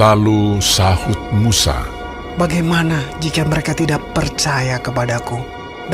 Lalu sahut Musa, "Bagaimana jika mereka tidak percaya kepadaku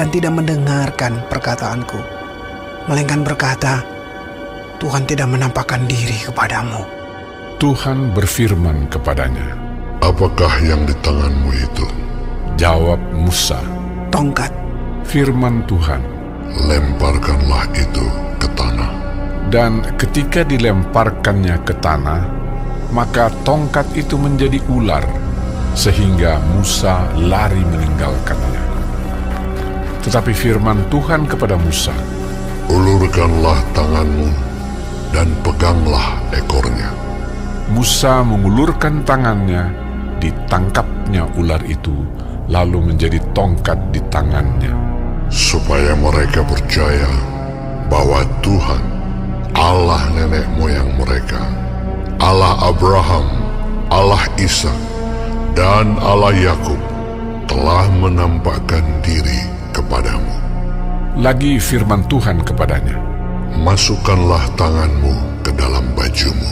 dan tidak mendengarkan perkataanku, melainkan berkata, Tuhan tidak menampakkan diri kepadamu?" Tuhan berfirman kepadanya. Apakah yang di tanganmu itu? Jawab Musa. "Tongkat." Firman Tuhan. Lemparkanlah itu ke tanah. Dan ketika dilemparkannya ke tanah, maka tongkat itu menjadi ular, sehingga Musa lari meninggalkannya. Tetapi firman Tuhan kepada Musa, Ulurkanlah tanganmu dan peganglah ekornya. Musa mengulurkan tangannya, ditangkapnya ular itu, lalu menjadi tongkat di tangannya. Supaya mereka percaya bahwa Tuhan, Allah nenek moyang mereka, Allah Abraham, Allah Ishak, dan Allah Yakub, telah menampakkan diri kepadamu. Lagi firman Tuhan kepadanya, Masukkanlah tanganmu ke dalam bajumu.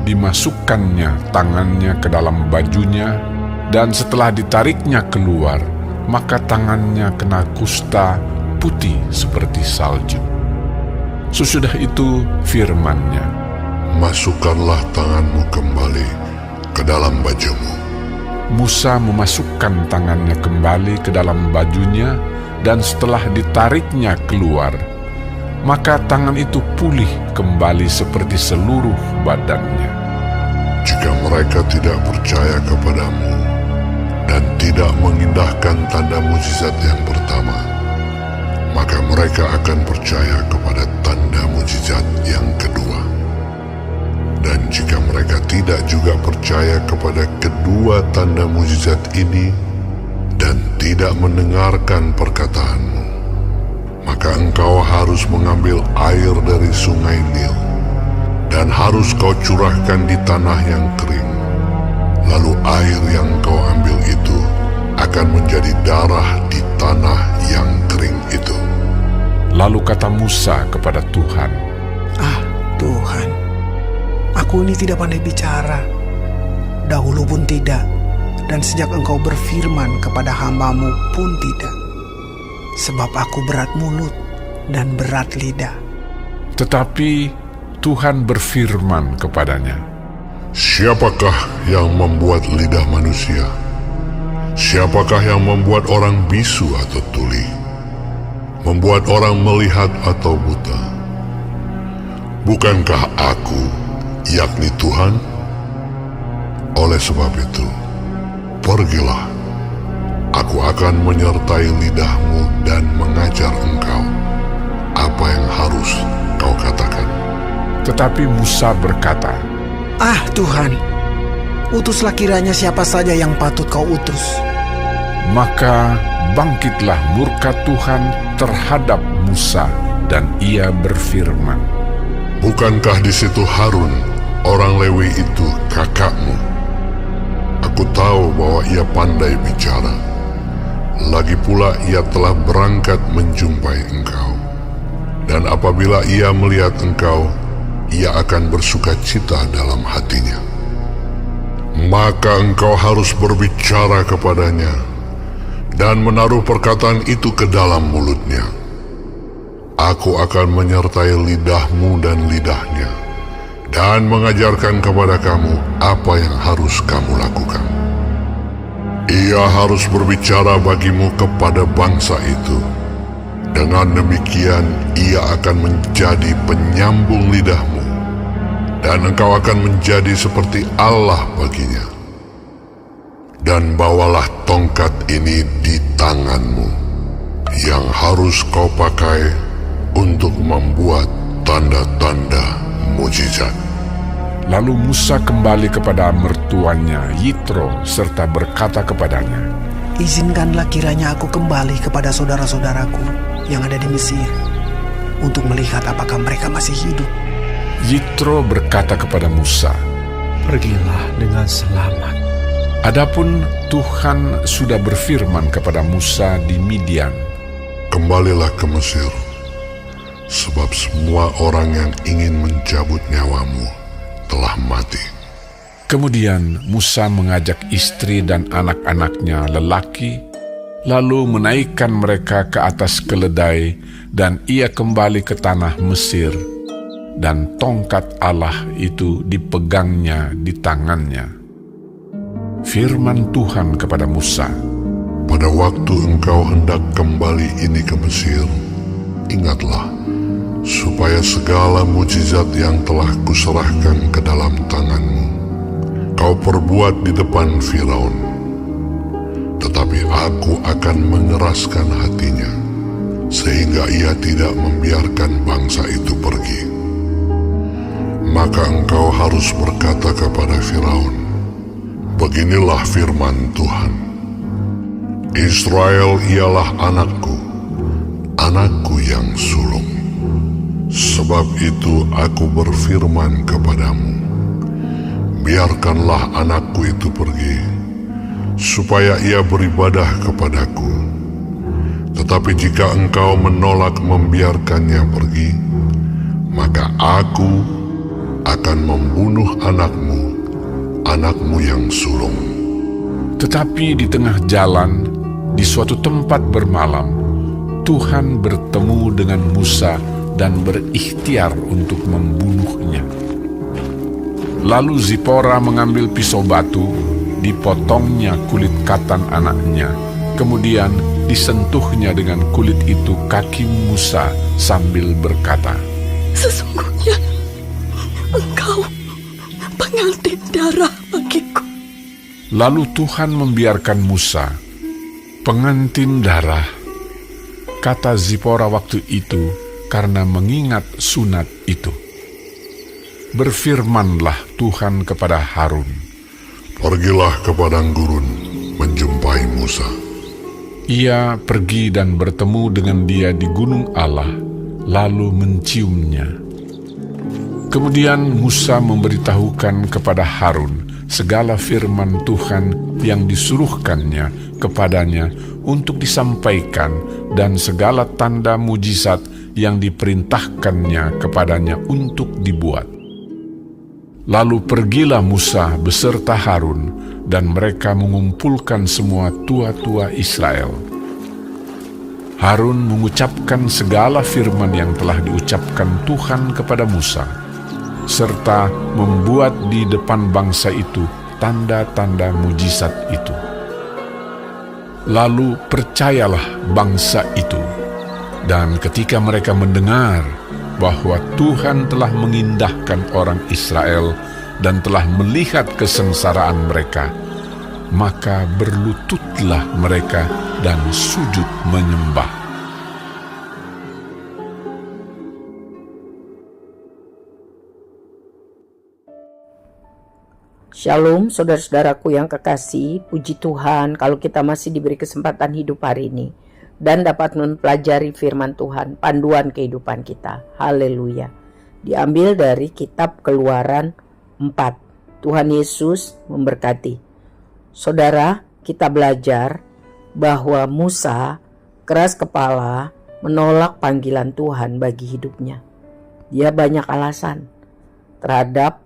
dimasukkannya tangannya ke dalam bajunya, dan setelah ditariknya keluar, maka tangannya kena kusta putih seperti salju. Sesudah itu firman-Nya, Masukkanlah tanganmu kembali ke dalam bajumu. Musa memasukkan tangannya kembali ke dalam bajunya, dan setelah ditariknya keluar, maka tangan itu pulih kembali seperti seluruh badannya. Jika mereka tidak percaya kepadamu dan tidak mengindahkan tanda mujizat yang pertama, maka mereka akan percaya kepada tanda mujizat yang kedua. Dan jika mereka tidak juga percaya kepada kedua tanda mujizat ini dan tidak mendengarkan perkataanmu, maka engkau harus mengambil air dari sungai Nil dan harus kau curahkan di tanah yang kering. Lalu air yang kau ambil itu akan menjadi darah di tanah yang kering itu. Lalu kata Musa kepada Tuhan, "Ah, Tuhan, aku ini tidak pandai bicara, dahulu pun tidak, dan sejak Engkau berfirman kepada hamba-Mu pun tidak. Sebab aku berat mulut dan berat lidah." tetapi Tuhan berfirman kepadanya, Siapakah yang membuat lidah manusia? Siapakah yang membuat orang bisu atau tuli? Membuat orang melihat atau buta? Bukankah aku, yakni Tuhan? Oleh sebab itu, pergilah. Aku akan menyertai lidahmu dan mengajar engkau apa yang harus kau katakan. Tetapi Musa berkata, "Ah, Tuhan, utuslah kiranya siapa saja yang patut kau utus." Maka bangkitlah murka Tuhan terhadap Musa, dan ia berfirman, Bukankah di situ Harun, orang Lewi itu kakakmu? Aku tahu bahwa ia pandai bicara. Lagi pula ia telah berangkat menjumpai engkau. Dan apabila ia melihat engkau, ia akan bersuka cita dalam hatinya. Maka engkau harus berbicara kepadanya dan menaruh perkataan itu ke dalam mulutnya. Aku akan menyertai lidahmu dan lidahnya, dan mengajarkan kepada kamu apa yang harus kamu lakukan. Ia harus berbicara bagimu kepada bangsa itu. Dengan demikian, ia akan menjadi penyambung lidahmu, dan engkau akan menjadi seperti Allah baginya. Dan bawalah tongkat ini di tanganmu, yang harus kau pakai untuk membuat tanda-tanda mujizat. Lalu Musa kembali kepada mertuanya Yitro serta berkata kepadanya, "Izinkanlah kiranya aku kembali kepada saudara-saudaraku yang ada di Mesir, untuk melihat apakah mereka masih hidup." Yitro berkata kepada Musa, Pergilah dengan selamat. adapun Tuhan sudah berfirman kepada Musa di Midian, Kembalilah ke Mesir, sebab semua orang yang ingin mencabut nyawamu telah mati. Kemudian Musa mengajak istri dan anak-anaknya lelaki, lalu menaikkan mereka ke atas keledai, dan ia kembali ke tanah Mesir, dan tongkat Allah itu dipegangnya di tangannya. Firman Tuhan kepada Musa, Pada waktu engkau hendak kembali ini ke Mesir, ingatlah, supaya segala mujizat yang telah kuserahkan ke dalam tanganmu, kau perbuat di depan Firaun. Tetapi aku akan mengeraskan hatinya, sehingga ia tidak membiarkan bangsa itu pergi. Maka engkau harus berkata kepada Firaun, beginilah firman Tuhan, Israel ialah anakku, anakku yang sulung. Sebab itu aku berfirman kepadamu, biarkanlah anakku itu pergi, supaya ia beribadah kepadaku. Tetapi jika engkau menolak membiarkannya pergi, maka aku akan membunuh anakmu, anakmu yang sulung. tetapi di tengah jalan, di suatu tempat bermalam, Tuhan bertemu dengan Musa dan berikhtiar untuk membunuhnya. Lalu Zipora mengambil pisau batu, dipotongnya kulit katan anaknya, kemudian disentuhnya dengan kulit itu kaki Musa sambil berkata, Sesungguhnya engkau pengantin darah bagiku. Lalu Tuhan membiarkan Musa, pengantin darah, kata Zipora waktu itu karena mengingat sunat itu. Berfirmanlah Tuhan kepada Harun, Pergilah ke padang gurun menjumpai Musa. Ia pergi dan bertemu dengan dia di gunung Allah, lalu menciumnya. Kemudian Musa memberitahukan kepada Harun segala firman Tuhan yang disuruhkannya kepadanya untuk disampaikan dan segala tanda mujizat yang diperintahkannya kepadanya untuk dibuat. Lalu pergilah Musa beserta Harun, dan mereka mengumpulkan semua tua-tua Israel. Harun mengucapkan segala firman yang telah diucapkan Tuhan kepada Musa, serta membuat di depan bangsa itu tanda-tanda mujizat itu. Lalu percayalah bangsa itu, dan ketika mereka mendengar bahwa Tuhan telah mengindahkan orang Israel dan telah melihat kesengsaraan mereka, maka berlututlah mereka dan sujud menyembah. Shalom saudara-saudaraku yang kekasih, puji Tuhan kalau kita masih diberi kesempatan hidup hari ini dan dapat mempelajari firman Tuhan, panduan kehidupan kita. Haleluya. Diambil dari kitab Keluaran 4. Tuhan Yesus memberkati. Saudara, kita belajar bahwa Musa keras kepala menolak panggilan Tuhan bagi hidupnya. Dia banyak alasan terhadap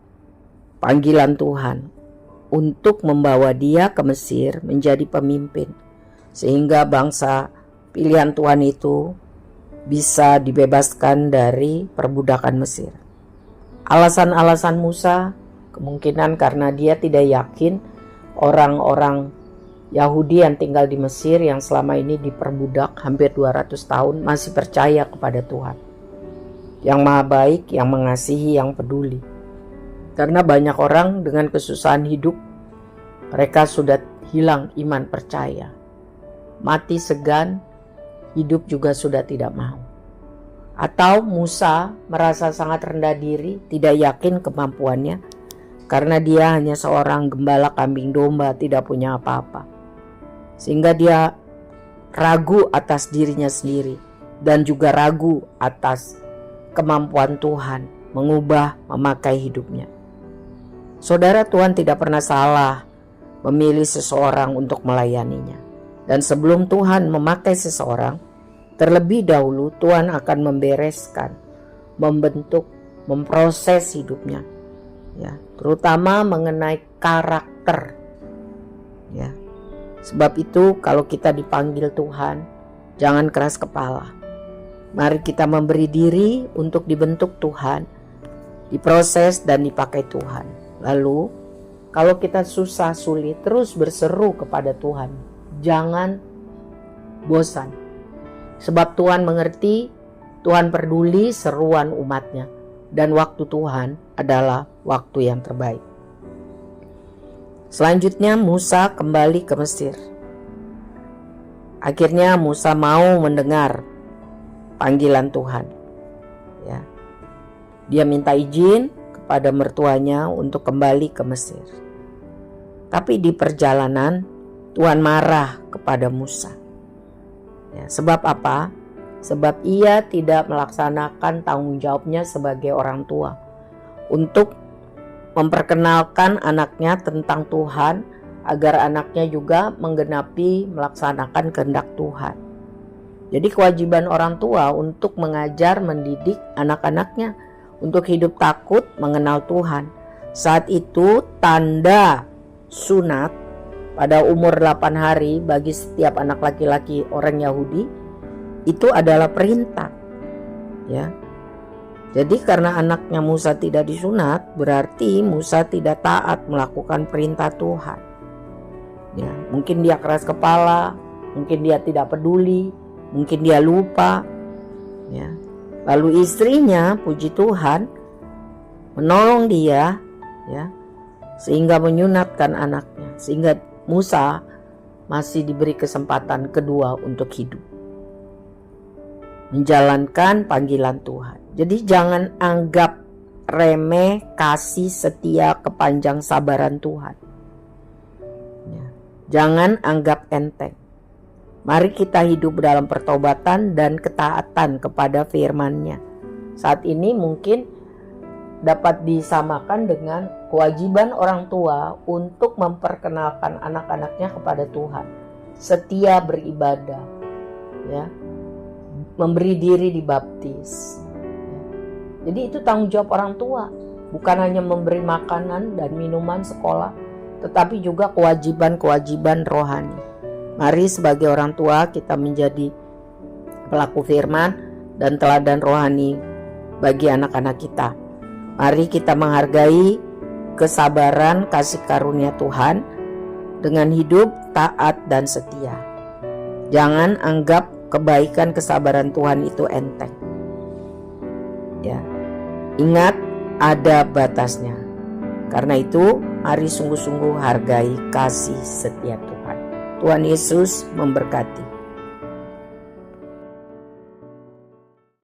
panggilan Tuhan untuk membawa dia ke Mesir menjadi pemimpin, sehingga bangsa pilihan Tuhan itu bisa dibebaskan dari perbudakan Mesir. Alasan-alasan Musa kemungkinan karena dia tidak yakin orang-orang Yahudi yang tinggal di Mesir yang selama ini diperbudak hampir 200 tahun masih percaya kepada Tuhan yang maha baik, yang mengasihi, yang peduli. Karena banyak orang dengan kesusahan hidup, mereka sudah hilang iman percaya, mati segan, hidup juga sudah tidak mau. Atau Musa merasa sangat rendah diri, tidak yakin kemampuannya, karena dia hanya seorang gembala kambing domba, tidak punya apa-apa. Sehingga dia ragu atas dirinya sendiri, dan juga ragu atas kemampuan Tuhan mengubah, memakai hidupnya. Saudara, Tuhan tidak pernah salah memilih seseorang untuk melayaninya. Dan sebelum Tuhan memakai seseorang, terlebih dahulu Tuhan akan membereskan, membentuk, memproses hidupnya ya, terutama mengenai karakter, ya. Sebab itu kalau kita dipanggil Tuhan, jangan keras kepala. Mari kita memberi diri untuk dibentuk Tuhan, diproses dan dipakai Tuhan. Lalu kalau kita susah sulit, terus berseru kepada Tuhan, jangan bosan. Sebab Tuhan mengerti, Tuhan peduli seruan umatnya, dan waktu Tuhan adalah waktu yang terbaik. Selanjutnya Musa kembali ke Mesir. Akhirnya Musa mau mendengar panggilan Tuhan. Ya. Dia minta izin kepada mertuanya untuk kembali ke Mesir. Tapi di perjalanan Tuhan marah kepada Musa. Ya, sebab apa? Sebab ia tidak melaksanakan tanggung jawabnya sebagai orang tua untuk memperkenalkan anaknya tentang Tuhan, agar anaknya juga menggenapi melaksanakan kehendak Tuhan. Jadi kewajiban orang tua untuk mengajar, mendidik anak-anaknya untuk hidup takut mengenal Tuhan. Saat itu tanda sunat pada umur 8 hari bagi setiap anak laki-laki orang Yahudi itu adalah perintah, ya. Jadi karena anaknya Musa tidak disunat, berarti Musa tidak taat melakukan perintah Tuhan. Ya, mungkin dia keras kepala, mungkin dia tidak peduli, mungkin dia lupa. Ya. Lalu istrinya, puji Tuhan, menolong dia, ya, sehingga menyunatkan anaknya, sehingga Musa masih diberi kesempatan kedua untuk hidup, menjalankan panggilan Tuhan. Jadi jangan anggap remeh kasih setia kepanjang sabaran Tuhan. Ya. Jangan anggap enteng. Mari kita hidup dalam pertobatan dan ketaatan kepada firman-Nya. Saat ini mungkin dapat disamakan dengan kewajiban orang tua untuk memperkenalkan anak-anaknya kepada Tuhan. Setia beribadah, ya, memberi diri dibaptis. Jadi itu tanggung jawab orang tua, bukan hanya memberi makanan dan minuman sekolah, tetapi juga kewajiban-kewajiban rohani. Mari sebagai orang tua kita menjadi pelaku firman dan teladan rohani bagi anak-anak kita. Mari kita menghargai kesabaran kasih karunia Tuhan dengan hidup taat dan setia. Jangan anggap kebaikan kesabaran Tuhan itu enteng. Ya. Ingat, ada batasnya. Karena itu, mari sungguh-sungguh hargai kasih setia Tuhan. Tuhan Yesus memberkati.